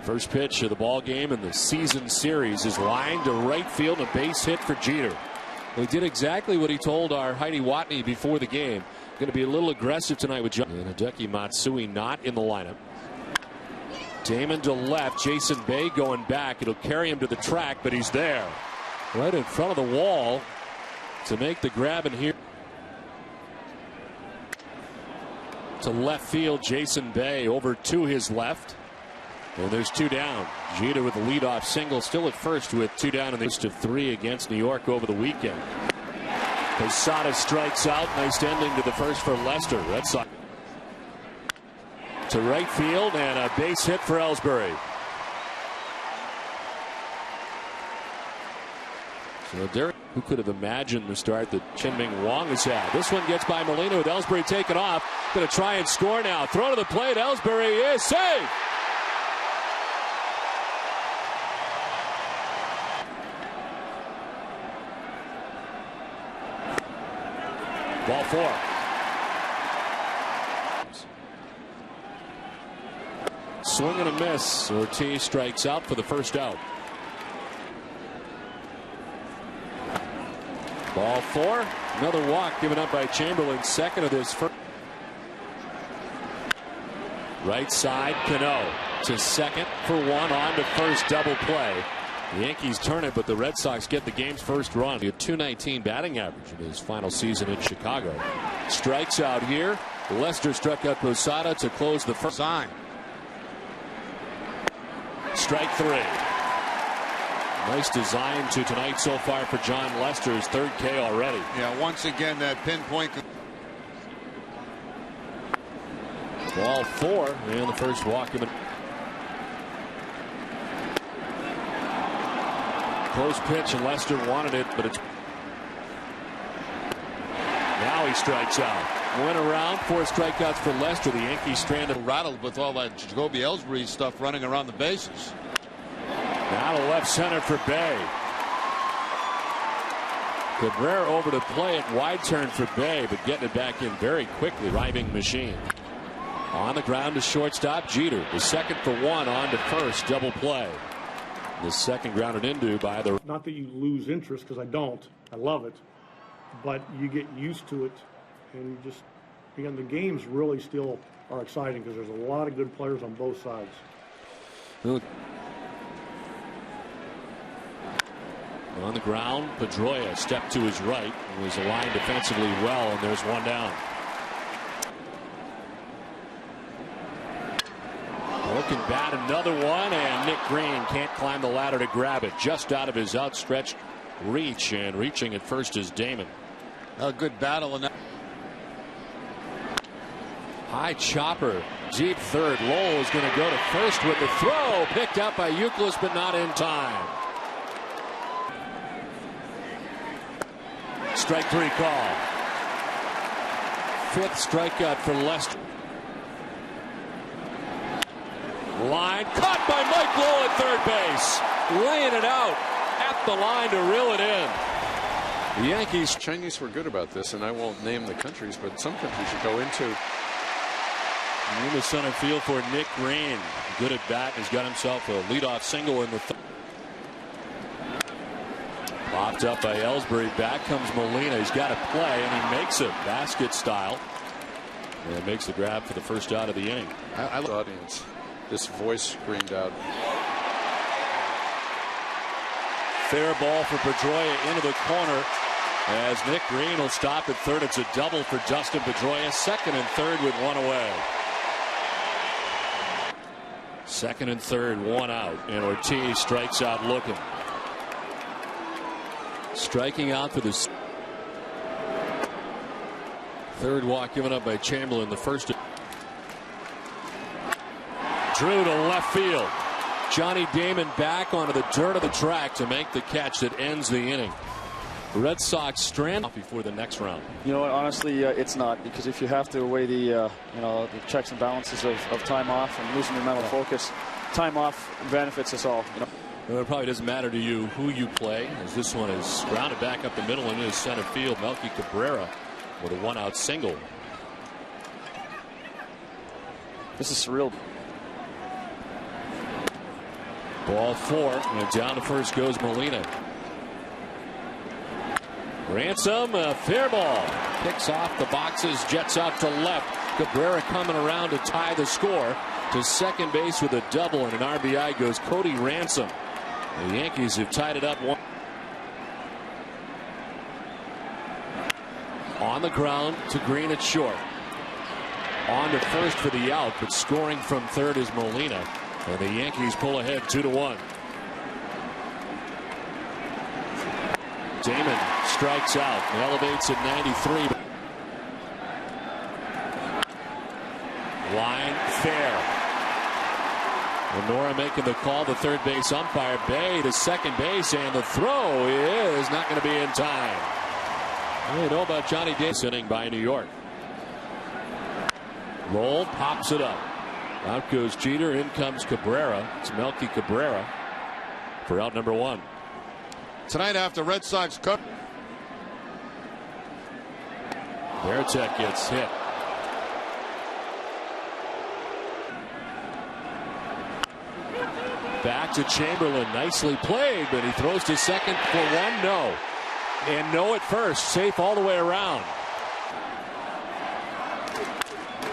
First pitch of the ball game in the season series is lined to right field, a base hit for Jeter. He did exactly what he told our Heidi Watney before the game. Going to be a little aggressive tonight with John. And Hideki Matsui not in the lineup. Damon to left. Jason Bay going back. It'll carry him to the track, but he's there. Right in front of the wall to make the grab in here. To left field, Jason Bay over to his left. And there's two down. Jeter with the leadoff single, still at first with two down in the list of three against New York over the weekend. Posada strikes out. Nice ending to the first for Lester. Red Sox to right field and a base hit for Ellsbury. So Derek, who could have imagined the start that Chin-Ming Wong has had? This one gets by Molina with Ellsbury taken off. Going to try and score now. Throw to the plate. Ellsbury is safe. Ball four. Swing and a miss. Ortiz strikes out for the first out. Ball four. Another walk given up by Chamberlain. Second of this first. Right side, Cano to second for one, on to first, double play. The Yankees turn it, but the Red Sox get the game's first run. He had .219 batting average in his final season in Chicago. Strikes out here. Lester struck out Posada to close the first. Sign. Strike three. Nice design to tonight so far for John Lester's third K already. Yeah, once again that pinpoint. Ball four, and the first walk given. Close pitch, and Lester wanted it, but it's. Now he strikes out. Went around, 4 strikeouts for Lester. The Yankees stranded. Rattled with all that Jacoby Ellsbury stuff running around the bases. Now to left center for Bay. Cabrera over to play it. Wide turn for Bay, but getting it back in very quickly. Driving machine. On the ground to shortstop, Jeter. The second for one, on to first, double play. The second grounded into by the. Not that you lose interest, because I don't. I love it. But you get used to it, and you just, again, the games really still are exciting because there's a lot of good players on both sides. On the ground, Pedroia stepped to his right. Was aligned defensively well, and there's one down. Looking bad, another one, and Nick Green can't climb the ladder to grab it. Just out of his outstretched reach, and reaching at first is Damon. A good battle. High chopper, deep third. Lowell is going to go to first with the throw. Picked up by Youkilis, but not in time. Strike three call. 5th strikeout for Lester. Line caught by Mike Lowell at third base. Laying it out at the line to reel it in. The Yankees. Chinese were good about this, and I won't name the countries, but some countries you go into. In the center field for Nick Green. Good at bat. He's got himself a leadoff single in the third. Popped up by Ellsbury. Back comes Molina. He's got to play, and he makes it basket style. And makes the grab for the first out of the inning. I love the audience. This voice screamed out. Fair ball for Pedroia into the corner as Nick Green will stop at third. It's a double for Dustin Pedroia. Second and third with one away. Second and third, one out, and Ortiz strikes out looking. Striking out for the third walk given up by Chamberlain. The first. Drew to left field. Johnny Damon back onto the dirt of the track to make the catch that ends the inning. The Red Sox strand before the next round. You know what, honestly, it's not, because if you have to weigh the the checks and balances of time off and losing your mental focus, time off benefits us all. Well, it probably doesn't matter to you who you play, as this one is grounded back up the middle and into center field. Melky Cabrera with a one-out single. This is surreal. Ball 4, and down to first goes Molina. Ransom, a fair ball. Picks off the boxes, jets out to left. Cabrera coming around to tie the score. To second base with a double and an RBI goes Cody Ransom. The Yankees have tied it up 1. On the ground to Green at short. On to first for the out, but scoring from third is Molina. And the Yankees pull ahead 2-1. Damon strikes out and elevates at 93. Line fair. Lenora making the call, the third base umpire. Bay to second base, and the throw is not going to be in time. I don't know about Johnny Davis inning by New York. Lowell pops it up. Out goes Jeter. In comes Cabrera. It's Melky Cabrera for out number 1. Tonight after Red Sox cut. Veritek gets hit. Back to Chamberlain. Nicely played, but he throws to second for 1. No. And no at first. Safe all the way around.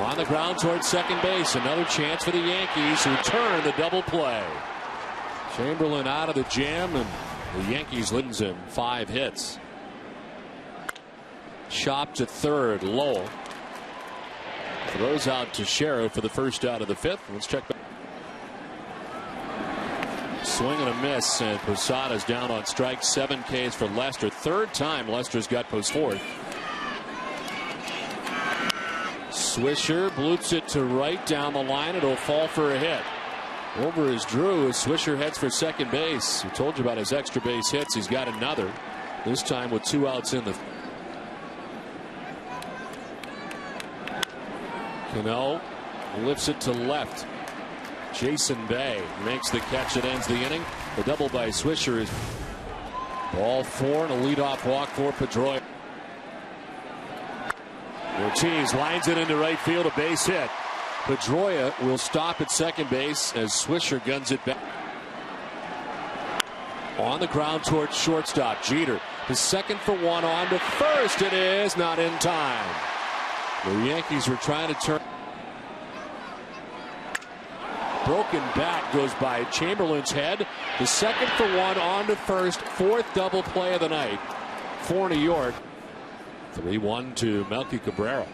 On the ground towards second base. Another chance for the Yankees, who turn the double play. Chamberlain out of the jam, and the Yankees leads him 5 hits. Chop to third. Lowell throws out to Sheriff for the first out of the 5th. Let's check back. Swing and a miss, and Posada's down on strike. 7 Ks for Lester. Third time Lester's got Post fourth. Swisher bloops it to right down the line. It'll fall for a hit. Over is Drew as Swisher heads for second base. We told you about his extra base hits. He's got another. This time with 2 outs in the. Cano lifts it to left. Jason Bay makes the catch that ends the inning. The double by Swisher is ball 4 and a leadoff walk for Pedroia. Ortiz lines it into right field, a base hit. Pedroia will stop at second base as Swisher guns it back. On the ground towards shortstop. Jeter to second for 1, on to first. It is not in time. The Yankees were trying to turn. Broken bat goes by Chamberlain's head. The second for 1, on to first. 4th double play of the night for New York. 3-1 to Melky Cabrera.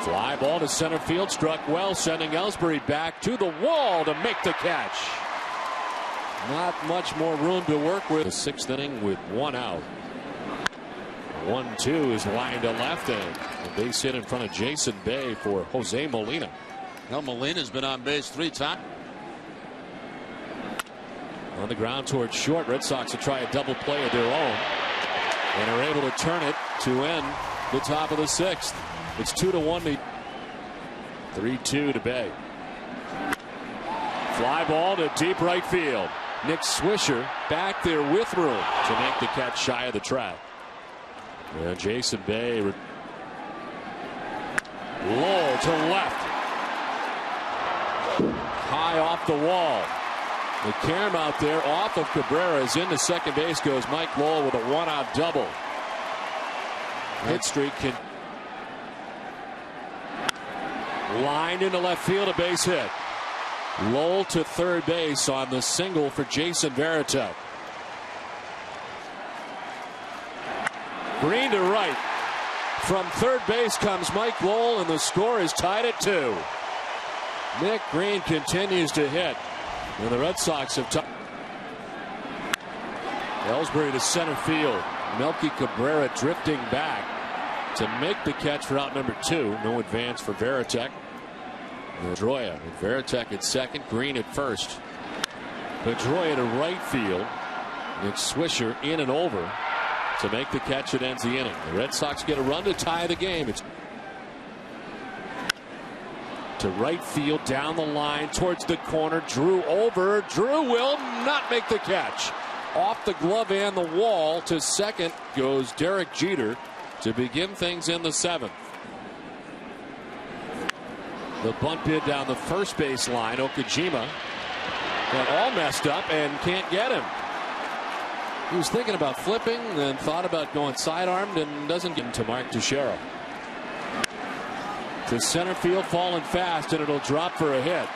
Fly ball to center field, struck well, sending Ellsbury back to the wall to make the catch. Not much more room to work with. The 6th inning with 1 out. 1-2 is lined to left, and a base hit in front of Jason Bay for Jose Molina. Well, Molina's been on base 3 times. On the ground towards short. Red Sox will try a double play of their own and are able to turn it to end the top of the 6th. It's 2-1. 3-2 to Bay. Fly ball to deep right field. Nick Swisher back there with room to make the catch shy of the track. And Jason Bay. Low to left. High off the wall. The carom out there off of Cabrera is into second base. Goes Mike Lowell with a 1-out double. Hit streak can. Lined into left field, a base hit. Lowell to third base on the single for Jason Veritek. Green to right. From third base comes Mike Lowell, and the score is tied at 2. Nick Green continues to hit. And the Red Sox have tied. Ellsbury to center field. Melky Cabrera drifting back to make the catch for out number 2. No advance for Veritek. Pedroia and Veritek at second. Green at first. Pedroia to right field. Nick Swisher in and over to make the catch that ends the inning. The Red Sox get a run to tie the game. It's to right field, down the line towards the corner. Drew over. Drew will not make the catch. Off the glove and the wall. To second goes Derek Jeter to begin things in the 7th. The bunt bid down the first base line. Okajima Got all messed up and can't get him. He was thinking about flipping, then thought about going sidearmed and doesn't get to Mark Teixeira. To center field, falling fast, and it'll drop for a hit.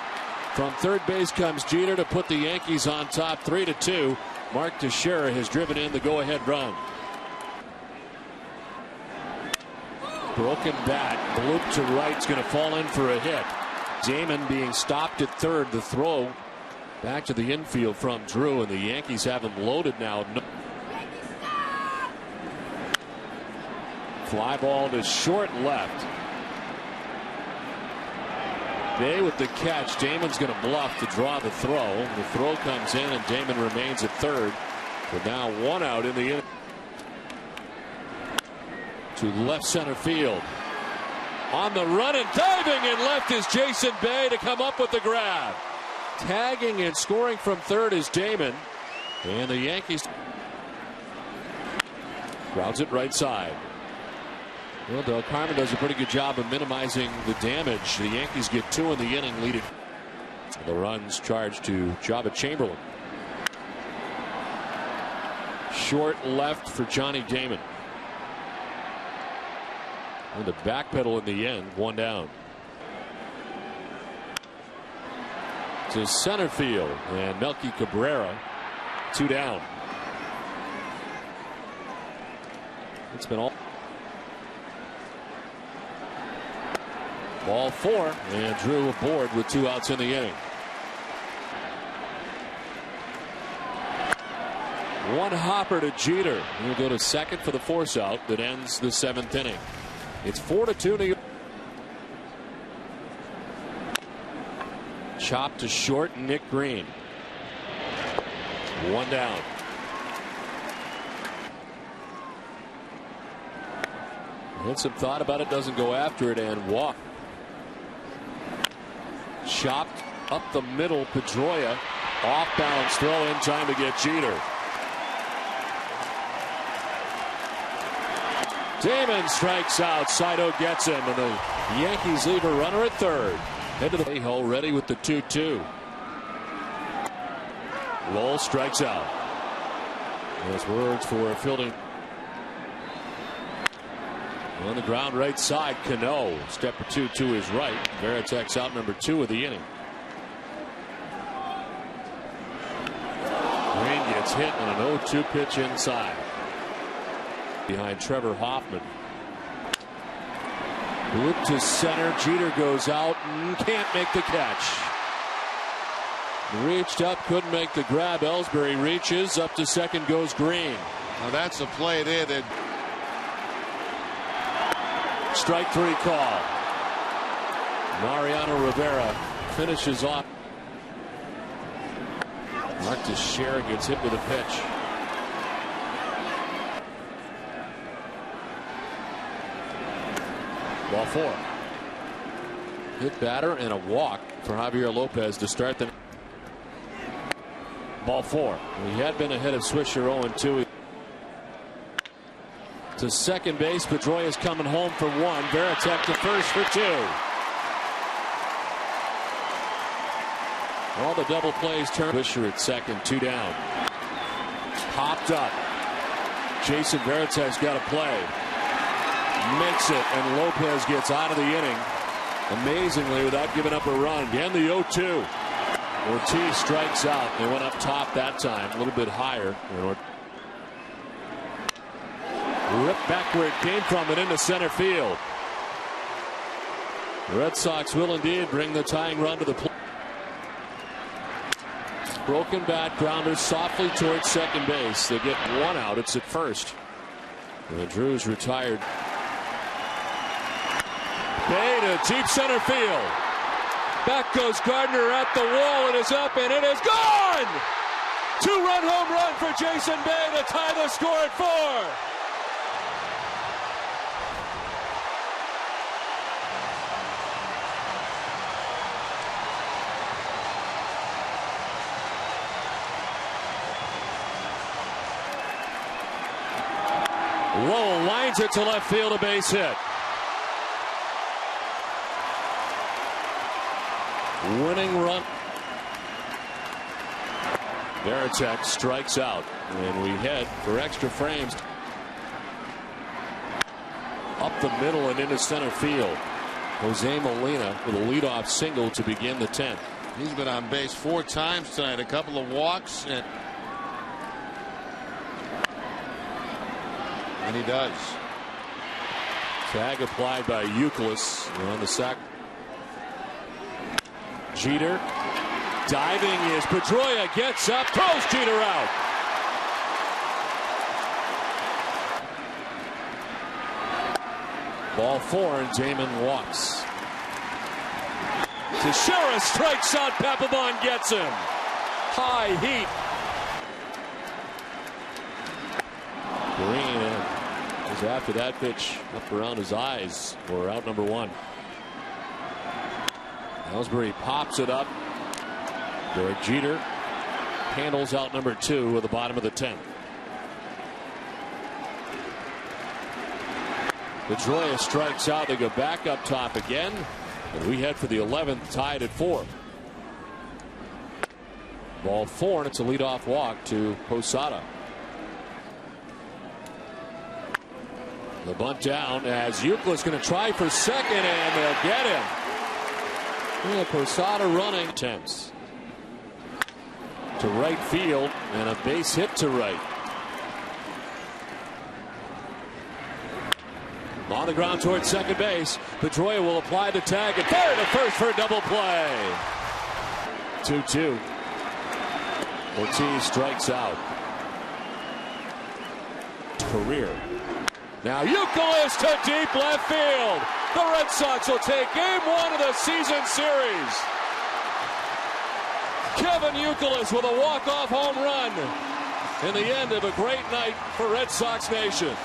From third base comes Jeter to put the Yankees on top 3-2. Mark Teixeira has driven in the go-ahead run. Broken bat, loop to right's going to fall in for a hit. Damon being stopped at third. The throw back to the infield from Drew, and the Yankees have him loaded now. Fly ball to short left. Bay with the catch. Damon's going to bluff to draw the throw. The throw comes in, and Damon remains at third. But now one out in the inning. To left center field. On the run and diving in left is Jason Bay to come up with the grab. Tagging and scoring from third is Damon. And the Yankees grounds it right side. Well, Del Carmen does a pretty good job of minimizing the damage. The Yankees get 2 in the inning, leading. The runs charged to Jabba Chamberlain. Short left for Johnny Damon. And the backpedal in the end, 1 down. To center field, and Melky Cabrera, 2 down. It's been all. Ball 4, and Drew aboard with 2 outs in the inning. One hopper to Jeter. He'll go to second for the force out that ends the 7th inning. It's 4-2 New York. Chop to short, Nick Green. 1 down. Had some thought about it, doesn't go after it, and walk. Chopped up the middle, Pedroia. Off balance throw in time to get Jeter. Damon strikes out. Saito gets him, and the Yankees leave a runner at third. Head to the hole, ready with the 2-2. Lowell strikes out. Those words for fielding. On the ground right side, Cano. Step or 2 to his right. Veritek's out, number 2 of the inning. Green gets hit on an 0-2 pitch inside. Behind Trevor Hoffman. Loop to center. Jeter goes out and can't make the catch. Reached up, couldn't make the grab. Ellsbury reaches up to second, goes Green. Now that's a play there that. Strike 3 call. Mariano Rivera finishes off. Mark Teixeira gets hit with a pitch. Ball 4. Hit batter and a walk for Javier Lopez to start the. Ball 4. He had been ahead of Swisher 0-2. To second base, Pedroia is coming home for 1. Veritek to first for 2. All the double plays turn. Swisher at second, 2 down. Popped up. Jason Veritek's got to play. Makes it, and Lopez gets out of the inning. Amazingly, without giving up a run. Again, the 0-2. Ortiz strikes out. They went up top that time, a little bit higher. Ripped back where it came from and into center field. The Red Sox will indeed bring the tying run to the plate. Broken bat, grounder softly towards second base. They get 1 out. It's at first. And Drew's retired. Bay to deep center field. Back goes Gardner at the wall. It is up and it is gone. 2-run home run for Jason Bay to tie the score at 4. Lowell lines it to left field, a base hit. Winning run. Veritek strikes out, and we head for extra frames. Up the middle and into center field. Jose Molina with a leadoff single to begin the 10th. He's been on base 4 times tonight, a couple of walks, and he does. Tag applied by Youkilis on the sack. Jeter diving is Pedroia, gets up, throws Jeter out. Ball 4 and Damon walks. Teixeira strikes out, Papelbon gets him. High heat. Green is after that pitch up around his eyes for out number 1. Ellsbury pops it up. Derek Jeter handles out number 2 at the bottom of the 10th. Pedroia strikes out. They go back up top again. And we head for the 11th, tied at 4. Ball 4, and it's a leadoff walk to Posada. The bunt down as Youkilis going to try for second, and they'll get him. Yeah, Posada running. Attempts to right field, and a base hit to right. On the ground towards second base. Pedroia will apply the tag and fire to first for a double play. 2-2. Ortiz strikes out. Career. Now Youkilis to deep left field. The Red Sox will take game 1 of the season series. Kevin Youkilis with a walk-off home run in the end of a great night for Red Sox Nation.